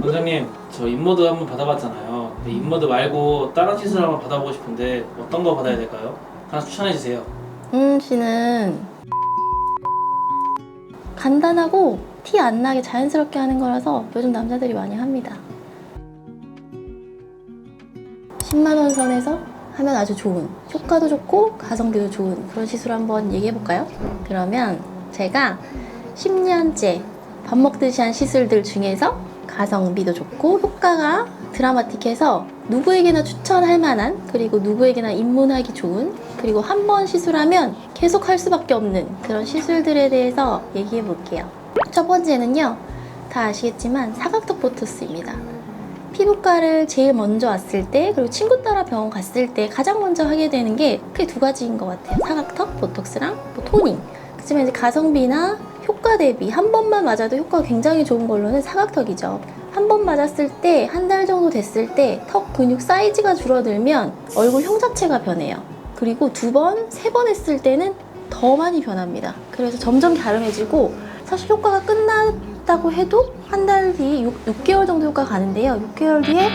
원장님, 저 인모드 한번 받아봤잖아요. 근데 인모드 말고 다른 시술 한번 받아보고 싶은데 어떤 거 받아야 될까요? 하나 추천해 주세요. 씨는 간단하고 티 안 나게 자연스럽게 하는 거라서 요즘 남자들이 많이 합니다. 10만 원 선에서 하면 아주 좋은, 효과도 좋고 가성비도 좋은 그런 시술 한번 얘기해 볼까요? 그러면 제가 10년째 밥 먹듯이 한 시술들 중에서 가성비도 좋고 효과가 드라마틱해서 누구에게나 추천할 만한, 그리고 누구에게나 입문하기 좋은, 그리고 한 번 시술하면 계속 할 수밖에 없는 그런 시술들에 대해서 얘기해 볼게요. 첫 번째는요, 다 아시겠지만 사각턱 보톡스입니다. 피부과를 제일 먼저 왔을 때, 그리고 친구 따라 병원 갔을 때 가장 먼저 하게 되는 게 크게 두 가지인 것 같아요. 사각턱 보톡스랑 뭐 토닝. 그렇지만 이제 가성비나 효과 대비 한 번만 맞아도 효과가 굉장히 좋은 걸로는 사각턱이죠. 한 번 맞았을 때, 한 달 정도 됐을 때 턱 근육 사이즈가 줄어들면 얼굴형 자체가 변해요. 그리고 두 번, 세 번 했을 때는 더 많이 변합니다. 그래서 점점 갸름해지고, 사실 효과가 끝났다고 해도 한 달 뒤 6개월 정도 효과가 가는데요. 6개월 뒤에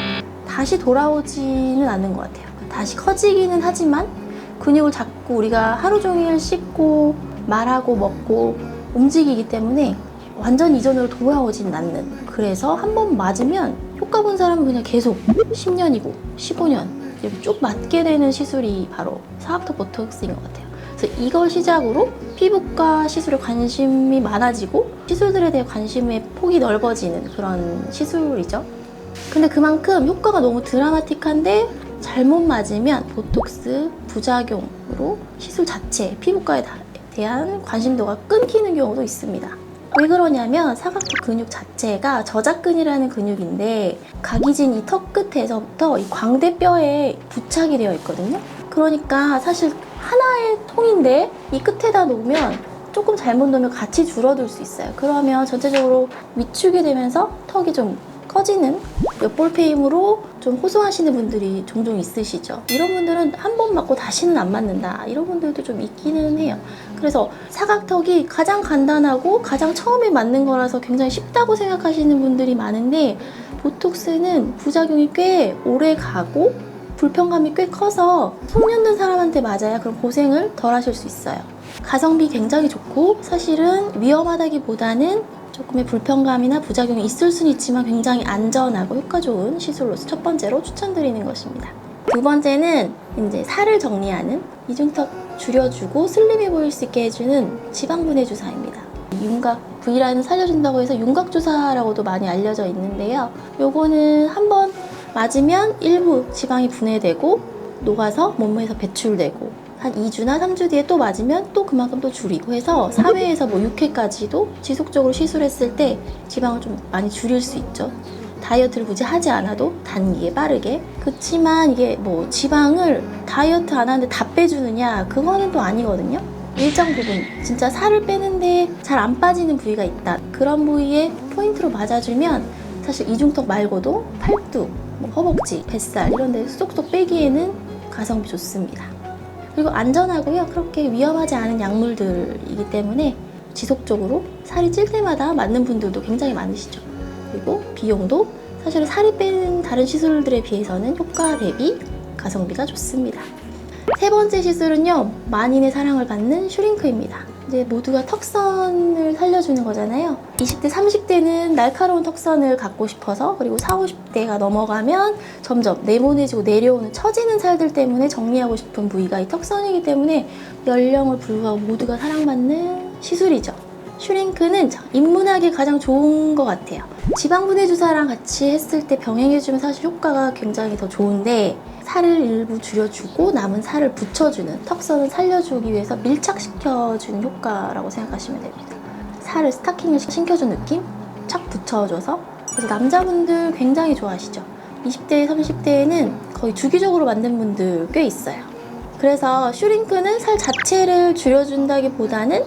다시 돌아오지는 않는 것 같아요. 다시 커지기는 하지만 근육을 자꾸 우리가 하루 종일 씻고 말하고 먹고 움직이기 때문에 완전 이전으로 돌아오진 않는, 그래서 한 번 맞으면 효과 본 사람은 그냥 계속 10년이고 15년 쭉 맞게 되는 시술이 바로 사각턱 보톡스인 것 같아요. 그래서 이걸 시작으로 피부과 시술에 관심이 많아지고 시술들에 대해 관심의 폭이 넓어지는 그런 시술이죠. 근데 그만큼 효과가 너무 드라마틱한데 잘못 맞으면 보톡스 부작용으로 시술 자체, 피부과에 대한 관심도가 끊기는 경우도 있습니다. 왜 그러냐면 사각턱 근육 자체가 저작근이라는 근육인데 각이진 이 턱 끝에서부터 이 광대뼈에 부착이 되어 있거든요. 그러니까 사실 하나의 통인데 이 끝에다 놓으면 조금 잘못 놓으면 같이 줄어들 수 있어요. 그러면 전체적으로 위축이 되면서 턱이 좀 커지는, 옆볼페임으로 좀 호소하시는 분들이 종종 있으시죠. 이런 분들은 한 번 맞고 다시는 안 맞는다, 이런 분들도 좀 있기는 해요. 그래서 사각턱이 가장 간단하고 가장 처음에 맞는 거라서 굉장히 쉽다고 생각하시는 분들이 많은데, 보톡스는 부작용이 꽤 오래 가고 불편감이 꽤 커서 숙련된 사람한테 맞아야 그런 고생을 덜 하실 수 있어요. 가성비 굉장히 좋고, 사실은 위험하다기보다는 조금의 불편감이나 부작용이 있을 수는 있지만 굉장히 안전하고 효과 좋은 시술로서 첫 번째로 추천드리는 것입니다. 두 번째는 이제 살을 정리하는, 이중턱 줄여주고 슬림해 보일 수 있게 해주는 지방분해 주사입니다. 윤곽 V라인을 살려준다고 해서 윤곽 주사라고도 많이 알려져 있는데요. 요거는 한번 맞으면 일부 지방이 분해되고 녹아서 몸에서 배출되고, 한 2주나 3주 뒤에 또 맞으면 또 그만큼 또 줄이고 해서 4회에서 뭐 6회까지도 지속적으로 시술했을 때 지방을 좀 많이 줄일 수 있죠. 다이어트를 굳이 하지 않아도 단기에 빠르게. 그치만 이게 뭐 지방을 다이어트 안 하는데 다 빼주느냐, 그거는 또 아니거든요. 일정 부분 진짜 살을 빼는데 잘 안 빠지는 부위가 있다, 그런 부위에 포인트로 맞아주면 사실 이중턱 말고도 팔뚝, 뭐 허벅지, 뱃살 이런 데 쏙쏙 빼기에는 가성비 좋습니다. 그리고 안전하고요, 그렇게 위험하지 않은 약물들이기 때문에 지속적으로 살이 찔 때마다 맞는 분들도 굉장히 많으시죠. 그리고 비용도 사실 살이 빼는 다른 시술들에 비해서는 효과 대비 가성비가 좋습니다. 세 번째 시술은요, 만인의 사랑을 받는 슈링크입니다. 이제 모두가 턱선을 살려주는 거잖아요. 20대, 30대는 날카로운 턱선을 갖고 싶어서, 그리고 40, 50대가 넘어가면 점점 네모내지고 내려오는 처지는 살들 때문에 정리하고 싶은 부위가 이 턱선이기 때문에 연령을 불구하고 모두가 사랑받는 시술이죠. 슈링크는 입문하기 가장 좋은 것 같아요. 지방분해 주사랑 같이 했을 때 병행해주면 사실 효과가 굉장히 더 좋은데, 살을 일부 줄여주고 남은 살을 붙여주는, 턱선을 살려주기 위해서 밀착시켜주는 효과라고 생각하시면 됩니다. 살을 스타킹을 신겨준 느낌? 착 붙여줘서. 그래서 남자분들 굉장히 좋아하시죠. 20대, 30대에는 거의 주기적으로 만든 분들 꽤 있어요. 그래서 슈링크는 살 자체를 줄여준다기보다는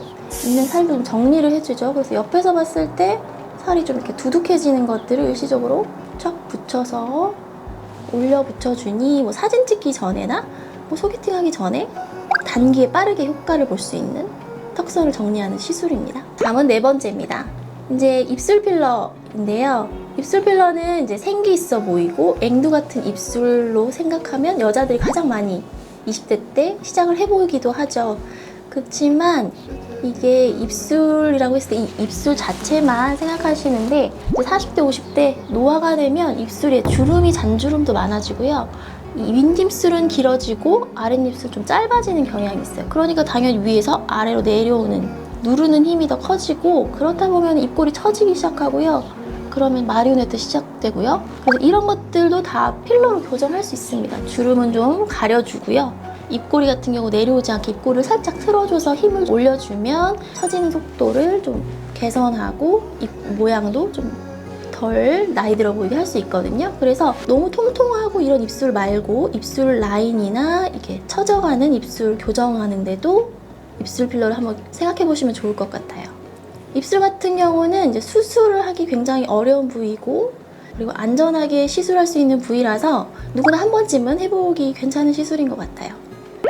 있는 살도 좀 정리를 해주죠. 그래서 옆에서 봤을 때 살이 좀 이렇게 두둑해지는 것들을 일시적으로 쫙 붙여서 올려 붙여주니, 뭐 사진 찍기 전에나 뭐 소개팅 하기 전에 단기에 빠르게 효과를 볼 수 있는 턱선을 정리하는 시술입니다. 다음은 네 번째입니다. 이제 입술 필러인데요. 입술 필러는 이제 생기 있어 보이고 앵두 같은 입술로 생각하면 여자들이 가장 많이 20대 때 시작을 해보기도 하죠. 그렇지만 이게 입술이라고 했을 때 이 입술 자체만 생각하시는데 이제 40대, 50대 노화가 되면 입술에 주름이 잔주름도 많아지고요. 이 윗입술은 길어지고 아랫입술은 좀 짧아지는 경향이 있어요. 그러니까 당연히 위에서 아래로 내려오는 누르는 힘이 더 커지고 그렇다 보면 입꼬리 처지기 시작하고요. 그러면 마리오네트 시작되고요. 그래서 이런 것들도 다 필러로 교정할 수 있습니다. 주름은 좀 가려주고요. 입꼬리 같은 경우 내려오지 않게 입꼬리를 살짝 틀어줘서 힘을 올려주면 처지는 속도를 좀 개선하고 입 모양도 좀 덜 나이 들어 보이게 할 수 있거든요. 그래서 너무 통통하고 이런 입술 말고 입술 라인이나 이게 처져가는 입술 교정하는데도 입술 필러를 한번 생각해 보시면 좋을 것 같아요. 입술 같은 경우는 이제 수술을 하기 굉장히 어려운 부위고 그리고 안전하게 시술할 수 있는 부위라서 누구나 한 번쯤은 해보기 괜찮은 시술인 것 같아요.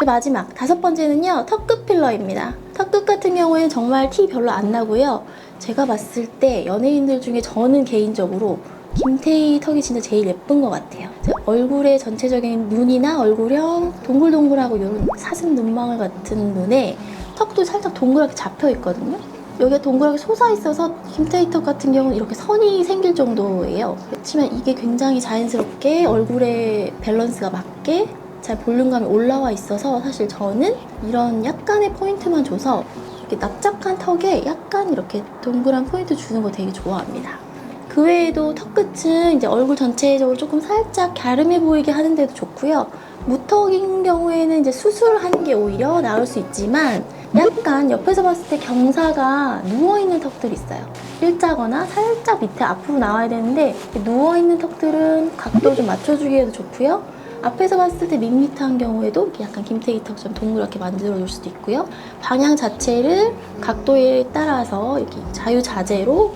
마지막 5번째는요, 턱끝 필러입니다. 턱끝 같은 경우에는 정말 티 별로 안 나고요. 제가 봤을 때 연예인들 중에 저는 개인적으로 김태희 턱이 진짜 제일 예쁜 것 같아요. 얼굴의 전체적인 눈이나 얼굴형 동글동글하고 이런 사슴 눈망울 같은 눈에 턱도 살짝 동그랗게 잡혀 있거든요. 여기가 동그랗게 솟아 있어서 김태희 턱 같은 경우는 이렇게 선이 생길 정도예요. 그렇지만 이게 굉장히 자연스럽게 얼굴의 밸런스가 맞게 잘 볼륨감이 올라와 있어서 사실 저는 이런 약간의 포인트만 줘서 이렇게 납작한 턱에 약간 이렇게 동그란 포인트 주는 거 되게 좋아합니다. 그 외에도 턱끝은 이제 얼굴 전체적으로 조금 살짝 갸름해 보이게 하는데도 좋고요. 무턱인 경우에는 이제 수술하는 게 오히려 나을 수 있지만 약간 옆에서 봤을 때 경사가 누워있는 턱들이 있어요. 일자거나 살짝 밑에 앞으로 나와야 되는데 누워있는 턱들은 각도 좀 맞춰주기에도 좋고요. 앞에서 봤을 때 밋밋한 경우에도 약간 김태희 턱처럼 동그랗게 만들어줄 수도 있고요. 방향 자체를 각도에 따라서 이렇게 자유자재로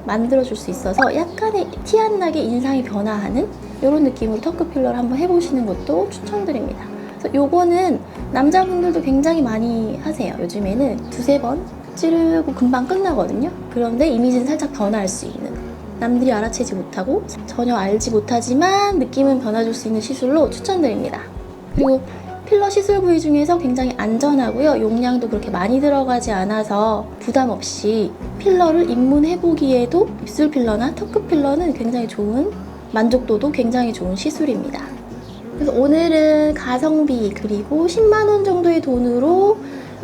만들어줄 수 있어서 약간의 티 안 나게 인상이 변화하는 이런 느낌으로 턱끝 필러를 한번 해보시는 것도 추천드립니다. 그래서 요거는 남자분들도 굉장히 많이 하세요. 요즘에는 2-3번 찌르고 금방 끝나거든요. 그런데 이미지는 살짝 변화할 수 있는, 남들이 알아채지 못하고 전혀 알지 못하지만 느낌은 변화줄 수 있는 시술로 추천드립니다. 그리고 필러 시술 부위 중에서 굉장히 안전하고요. 용량도 그렇게 많이 들어가지 않아서 부담 없이 필러를 입문해보기에도 입술 필러나 턱끝 필러는 굉장히 좋은, 만족도도 굉장히 좋은 시술입니다. 그래서 오늘은 가성비 그리고 10만 원 정도의 돈으로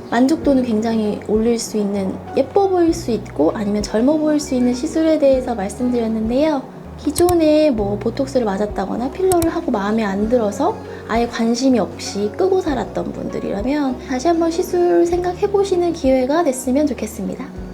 만족도는 굉장히 올릴 수 있는, 예뻐 보일 수 있고 아니면 젊어 보일 수 있는 시술에 대해서 말씀드렸는데요. 기존에 뭐 보톡스를 맞았다거나 필러를 하고 마음에 안 들어서 아예 관심이 없이 끄고 살았던 분들이라면 다시 한번 시술 생각해 보시는 기회가 됐으면 좋겠습니다.